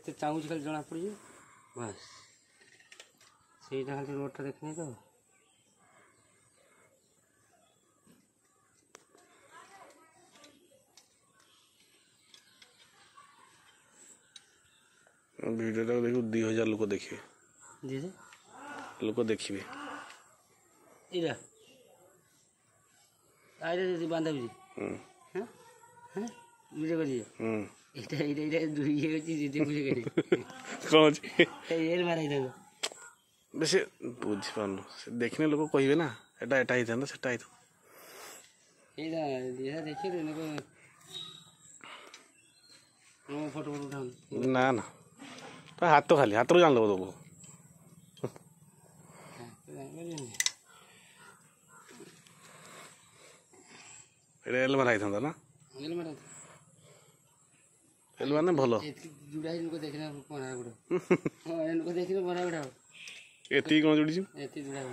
କେତେ ଚାହୁଁଛି ଖାଲି ଜଣା ପଡ଼ିଯିବ ବାସ୍ ସେଇଟା ଖାଲି ରୋଡ଼ଟା ଦେଖିନି ତ वीडियो देखो 2000 लोक देखिए लोक देखिए इरा आइरे दे बांधा भी हां हां वीडियो कर दियो এটা এটা এটা দুই হচ্ছে যেতে বুঝে গেলি কোন আছে এর মারাই দেন বেশি বুঝি পারনো দেখনে লোক কইবে না এটা এটা হইতা না সেটা হইতো এইটা এটা দেখি রে নকো নো ফটো ফটো উঠান না না তা হাত তো খালি হাতরও জানলো দেবো এটা এল মারা হইতা না এল মারা এল মানে ভালো জুড়াই লোক দেখনা মরা গুড় হ্যাঁ লোক দেখিলে মরা গুড় এতি কোন জুড়িছি এতি জুড়াই